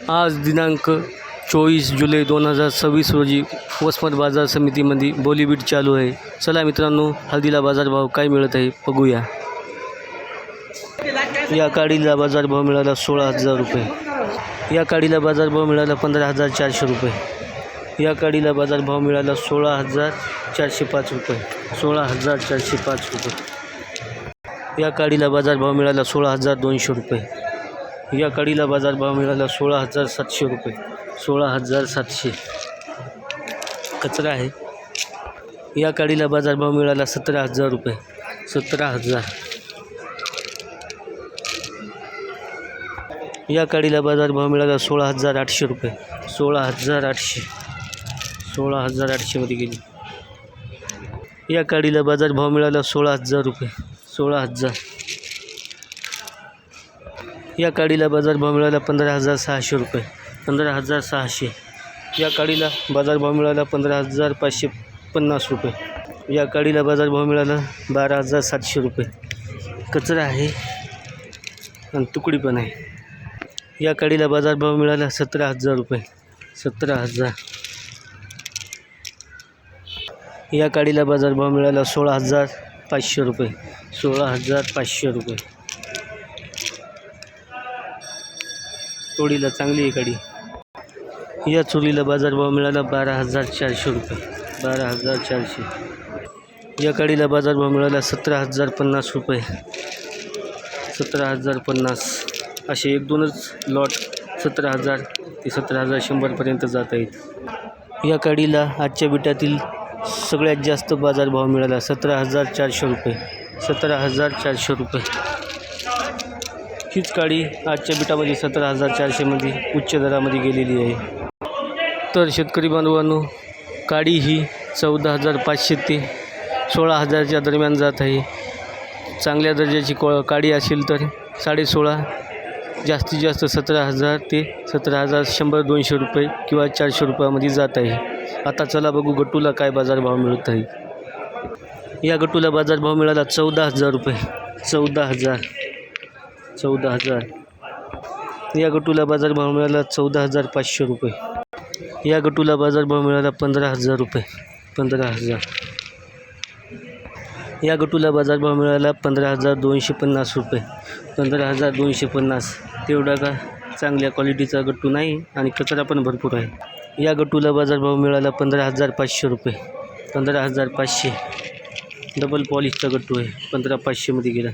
आज दिनांक 24 जुलै 2026 रोजी वसमत बाजार समितीमध्ये बोलीबीट चालू आहे। चला मित्रांनो, हळदीला बाजारभाव काय मिळत आहे बघूया। या काडीला बाजारभाव मिळाला 16,000 रुपये। या काडीला बाजारभाव मिळाला 15,400 रुपये। या काडीला बाजारभाव मिळाला 16,405 रुपये। 16,405 रुपये। या काडीला बाजारभाव मिळाला 16,200 रुपये। या काडीला बाजारभाव मिळाला 16,700 रुपये। 16,700 कचरा आहे। या काडीला बाजारभाव मिळाला 17,000 रुपये। 17,000। या काडीला बाजारभाव मिळाला 16,800 रुपये। 16,800। 16,800 मध्ये गेली। या काडीला बाजारभाव मिळाला 16,000 रुपये। 16,000। या काडीला बाजारभाव मिळाला 15,600 रुपये। 15,600। या काडीला बाजारभाव मिळाला 15,550 रुपये। या काडीला बाजारभाव मिळाला 12,700 रुपये। कचरा आहे आणि तुकडी पण आहे। या काडीला बाजारभाव मिळाला 17,000 रुपये। 17,000। या काडीला बाजारभाव मिळाला 16,500 रुपये। 16,500 रुपये। तोडीला चांगली आहे काडी। या चोरीला बाजारभाव मिळाला 12,400 रुपये। 12,400। या काडीला बाजारभाव मिळाला 17,050 रुपये। 17,050। असे एक दोनच लॉट 17,000 ते 17,100पर्यंत जात आहेत। या काडीला आजच्या बिटातील सगळ्यात जास्त बाजारभाव मिळाला 17,400 रुपये। 17,400 रुपये। हीच काडी आजच्या बिटामध्ये 17,400 मध्ये उच्च दरामध्ये गेलेली आहे। तर शेतकरी बांधवांनो, काडी ही 14,500 ते 16,000च्या दरम्यान जात आहे। चांगल्या दर्जाची काडी असेल तर 16,500, जास्तीत जास्त 17,000 ते 17,100, 200 रुपये किंवा 400 रुपयामध्ये जात आहे। आता चला बघू गट्टूला काय बाजारभाव मिळत आहे। या गट्टूला बाजारभाव मिळाला 14,000 रुपये। 14,000। 14,000। या गट्टूला बाजारभाव मिळाला 14,500 रुपये। या गट्टूला बाजारभाव मिळाला 15,000 रुपये। 15,000। या गट्टूला बाजारभाव मिळाला 15,250 रुपये। 15,250। तेवढा का चांगल्या क्वालिटीचा गट्टू नाही आणि कचरा पण भरपूर आहे। या गट्टूला बाजारभाव मिळाला 15,500 रुपये। 15,500। डबल पॉलिशचा गट्टू आहे। 15,500 मध्ये गेला।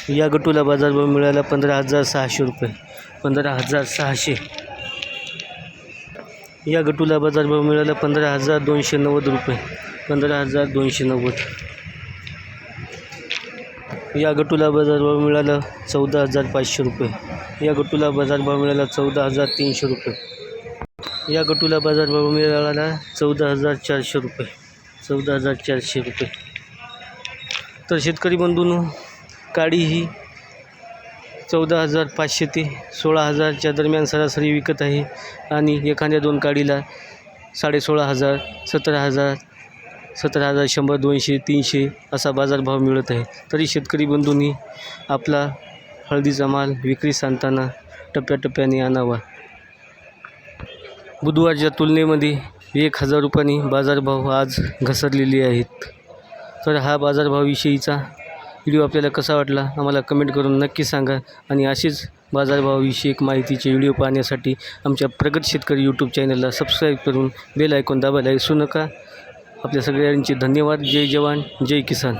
या गट्टूला बाजारभाव मिळाला 15,600 रुपये। 15,600। या गट्टूला बाजारभाव मिळाला 15,290 रुपये। 15,290। या गट्टूला बाजारभाव मिळाला 14,500 रुपये। या गट्टूला बाजारभाव मिळाला 14,300 रुपये। या गट्टूला बाजारभाव मिळाला 14,400 रुपये। 14,400 रुपये। तर शेतकरी बंधूंनो, काडी ही 14,500 ते 16,000च्या दरम्यान सरासरी विकत आहे आणि एखाद्या दोन काडीला 16,500, 17,000, 17,100, 200, 300 असा बाजारभाव मिळत आहे। तरी शेतकरी बंधूंनी आपला हळदीचा माल विक्रीस आणताना टप्प्याटप्प्याने आणावा। बुधवारच्या तुलनेमध्ये 1,000 रुपयांनी बाजारभाव आज घसरलेले आहेत। तर हा बाजारभावाविषयीचा व्हिडिओ आपल्याला कसा वाटला आम्हाला कमेंट करून नक्की सांगा आणि असेच बाजारभावाविषयक माहितीचे व्हिडिओ पाहण्यासाठी आमच्या प्रगत शेतकरी यूट्यूब चॅनलला सबस्क्राईब करून बेल आयकॉन दाबायला विसरू नका। आपल्या सगळ्यांचे धन्यवाद। जय जवान, जय किसान।